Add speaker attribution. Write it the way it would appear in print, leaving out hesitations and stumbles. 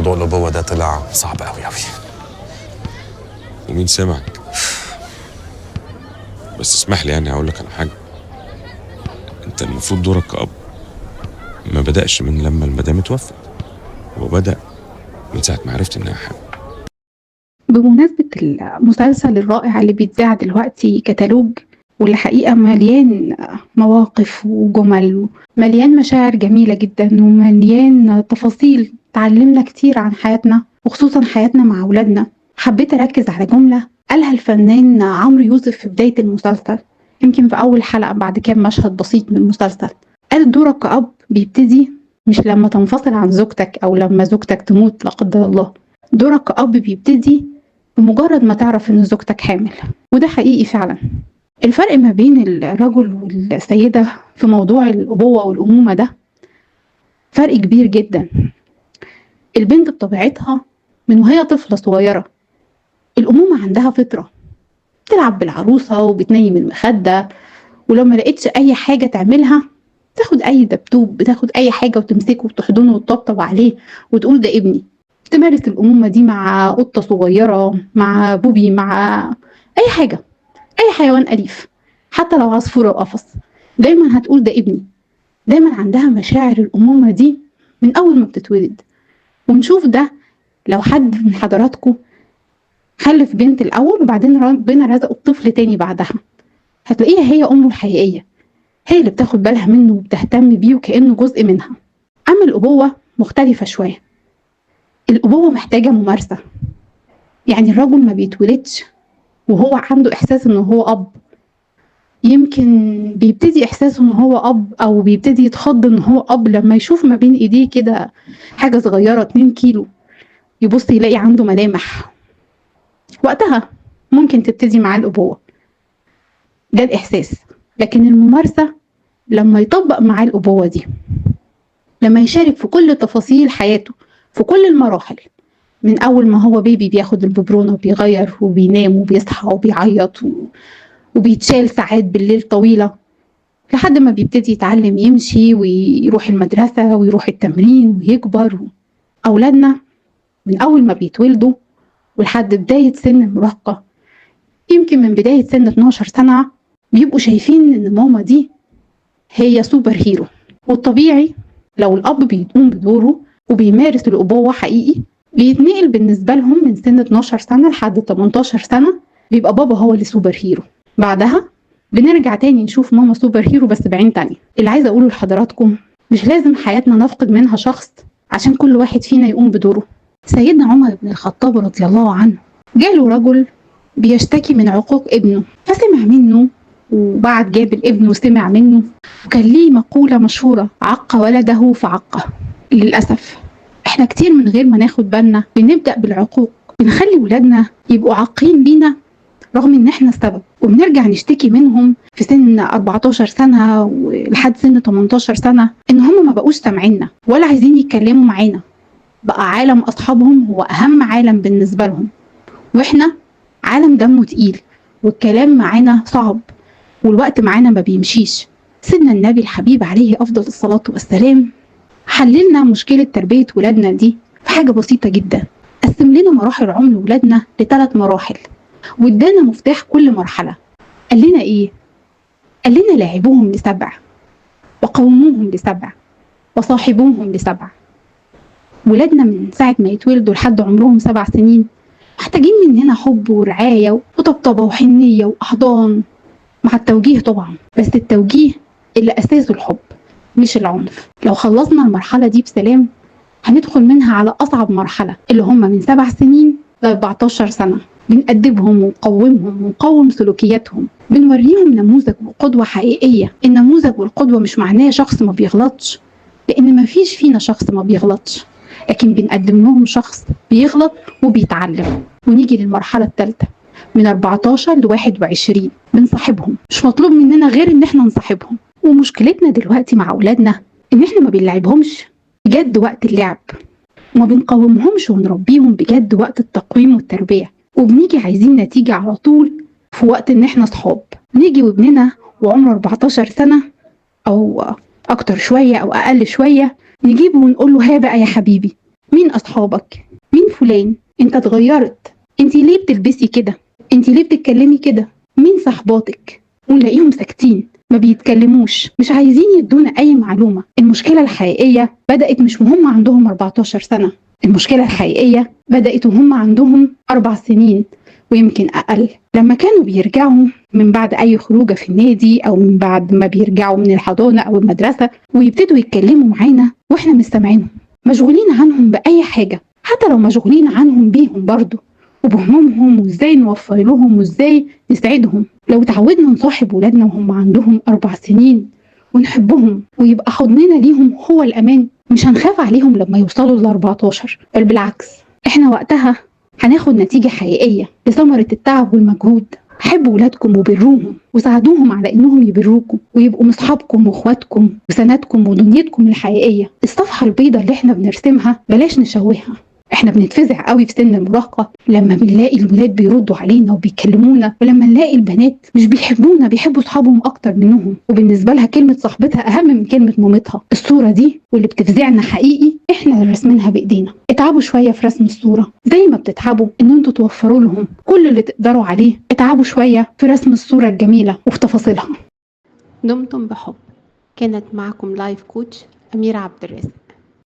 Speaker 1: موضوع الأبوة ده طلع صعب قوي قوي.
Speaker 2: ومين سمعك؟ بس اسمح لي يعني هقول لك على حاجه. انت المفروض دورك كأب ما بدأش من لما المدام اتوفت، هو بدأ من ساعه ما عرفت انها حامل.
Speaker 3: بمناسبة المسلسل الرائع اللي بيتذاع دلوقتي كتالوج، واللي حقيقة مليان مواقف وجمل، مليان مشاعر جميلة جدا، ومليان تفاصيل تعلمنا كتير عن حياتنا وخصوصا حياتنا مع أولادنا، حبيت أركز على جملة قالها الفنان عمرو يوسف في بداية المسلسل، يمكن في أول حلقة بعد كام مشهد بسيط من المسلسل. قال: دورك كأب بيبتدي مش لما تنفصل عن زوجتك أو لما زوجتك تموت لا قدر الله، دورك كأب بيبتدي بمجرد ما تعرف إن زوجتك حامل. وده حقيقي فعلا. الفرق ما بين الرجل والسيدة في موضوع الأبوة والأمومة ده فرق كبير جدا. البنت بطبيعتها من وهي طفلة صغيرة الأمومة عندها فطرة، بتلعب بالعروسة وبتنيم المخدة، ولو ما لقيتش أي حاجة تعملها تاخد أي دبدوب، بتاخد أي حاجة وتمسكه وتحضنه وتطبطب عليه وتقول ده ابني. تمارس الأمومة دي مع قطة صغيرة، مع بوبي، مع أي حاجة، أي حيوان أليف، حتى لو عصفورة وقفص، دايما هتقول ده ابني. دايما عندها مشاعر الأمومة دي من أول ما بتتولد. ونشوف ده لو حد من حضراتكم خلف بنت الأول وبعدين ربنا رزقه بطفل تاني بعدها، هتلاقيها هي أمه الحقيقية، هي اللي بتاخد بالها منه وبتهتم بيه وكأنه جزء منها. أما الأبوة مختلفة شوية. الأبوة محتاجة ممارسة، يعني الرجل ما بيتولدش وهو عنده إحساس إنه هو أب، يمكن بيبتدي إحساسه إنه هو أب أو بيبتدي يتخض إنه هو أب لما يشوف ما بين إيديه كده حاجة صغيرة 2 كيلو، يبص يلاقي عنده ملامح، وقتها ممكن تبتدي معاه الأبوة. ده الإحساس. لكن الممارسة لما يطبق معاه الأبوة دي، لما يشارك في كل تفاصيل حياته في كل المراحل، من أول ما هو بيبي بياخد الببرونة وبيغير وبينام وبيصحى وبيعيط وبيتشال ساعات بالليل طويلة، لحد ما بيبتدي يتعلم يمشي ويروح المدرسة ويروح التمرين ويكبر. أولادنا من أول ما بيتولدوا ولحد بداية سن المراهقة، يمكن من بداية سن 12 سنة، بيبقوا شايفين إن ماما دي هي سوبر هيرو. والطبيعي لو الأب بيقوم بدوره وبيمارس الأبوة حقيقي، بيتنقل بالنسبة لهم من سن 12 سنة لحد 18 سنة بيبقى بابا هو اللي سوبر هيرو. بعدها بنرجع تاني نشوف ماما سوبر هيرو بس بعين تانية. اللي عايزة أقوله لحضراتكم، مش لازم حياتنا نفقد منها شخص عشان كل واحد فينا يقوم بدوره. سيدنا عمر بن الخطاب رضي الله عنه جاله رجل بيشتكي من عقوق ابنه، فسمع منه وبعد جاب الابن وسمع منه، وكان ليه مقولة مشهورة: عق ولده فعقه. للأسف احنا كتير من غير ما ناخد بالنا بنبدأ بالعقوق، بنخلي ولادنا يبقوا عاقين بينا رغم ان احنا السبب، وبنرجع نشتكي منهم في سن 14 سنة ولحد سن 18 سنة ان هم ما بقوش سامعيننا ولا عايزين يتكلموا معانا. بقى عالم اصحابهم هو اهم عالم بالنسبة لهم، واحنا عالم دمه تقيل والكلام معانا صعب والوقت معانا ما بيمشيش. سيدنا النبي الحبيب عليه افضل الصلاة والسلام حللنا مشكلة تربية ولادنا دي في حاجة بسيطة جدا. قسم لنا مراحل عمر ولادنا ل3 مراحل، وادانا مفتاح كل مرحلة. قال لنا ايه؟ قال لنا: لاعبوهم ل7، وقوموهم ل7، وصاحبوهم ل7. ولادنا من ساعة ما يتولدوا لحد عمرهم 7 سنين محتاجين مننا حب ورعاية وطبطبة وحنية وأحضان، مع التوجيه طبعا، بس التوجيه اللي أساسه الحب مش العنف. لو خلصنا المرحلة دي بسلام هندخل منها على أصعب مرحلة، اللي هم من 7 سنين ل 14 سنة. بنأدبهم ونقومهم ونقوم سلوكياتهم، بنوريهم نموذج وقدوة حقيقية. النموذج والقدوة مش معناه شخص ما بيغلطش، لأن ما فيش فينا شخص ما بيغلطش، لكن بنقدم لهم شخص بيغلط وبيتعلم. ونيجي للمرحلة الثالثة من 14 ل 21، بنصاحبهم. مش مطلوب مننا غير ان احنا نصاحبهم. ومشكلتنا دلوقتي مع اولادنا ان احنا ما بنلعبهمش بجد وقت اللعب، وما بنقومهمش ونربيهم بجد وقت التقويم والتربية، وبنيجي عايزين نتيجة على طول في وقت ان احنا صحاب. نيجي وابننا وعمره 14 سنة او اكتر شوية او اقل شوية، نجيبه ونقول له: ها بقى يا حبيبي، مين أصحابك؟ مين فلان؟ انت اتغيرت، انت ليه بتلبسي كده؟ انت ليه بتتكلمي كده؟ مين صحباتك؟ ونلاقيهم ساكتين، ما بيتكلموش، مش عايزين يدونا أي معلومة. المشكلة الحقيقية بدأت مش وهم عندهم 14 سنة، المشكلة الحقيقية بدأت وهم عندهم 4 سنين ويمكن أقل، لما كانوا بيرجعوا من بعد أي خروجة في النادي أو من بعد ما بيرجعوا من الحضانة أو المدرسة ويبتدوا يتكلموا معانا وإحنا مستمعينهم، مشغولين عنهم بأي حاجة، حتى لو مشغولين عنهم بيهم برضو وبهمومهم وإزاي نوفر لهم وإزاي نسعدهم. لو تعودنا نصاحب ولادنا وهم عندهم 4 سنين ونحبهم ويبقى حضننا ليهم هو الأمان، مش هنخاف عليهم لما يوصلوا ل14، بل بالعكس احنا وقتها هناخد نتيجة حقيقية لثمرة التعب والمجهود. حبوا ولادكم وبروهم وساعدوهم على انهم يبروكم ويبقوا مصحابكم واخواتكم وسندكم ودنيتكم الحقيقية. الصفحة البيضاء اللي احنا بنرسمها بلاش نشوهها. احنا بنتفزع قوي في سن المراهقة لما بنلاقي الولاد بيردوا علينا وبيكلمونا، ولما نلاقي البنات مش بيحبونا، بيحبوا صحابهم اكتر منهم، وبالنسبة لها كلمة صاحبتها اهم من كلمة مامتها. الصورة دي واللي بتفزعنا حقيقي احنا اللي رسمينها بايدينا. اتعبوا شوية في رسم الصورة زي ما بتتعبوا ان انتوا توفروا لهم كل اللي تقدروا عليه. اتعبوا شوية في رسم الصورة الجميلة وفي تفاصيلها.
Speaker 4: دمتم بحب. كانت معكم لايف كوتش أميرة عبد الرازق.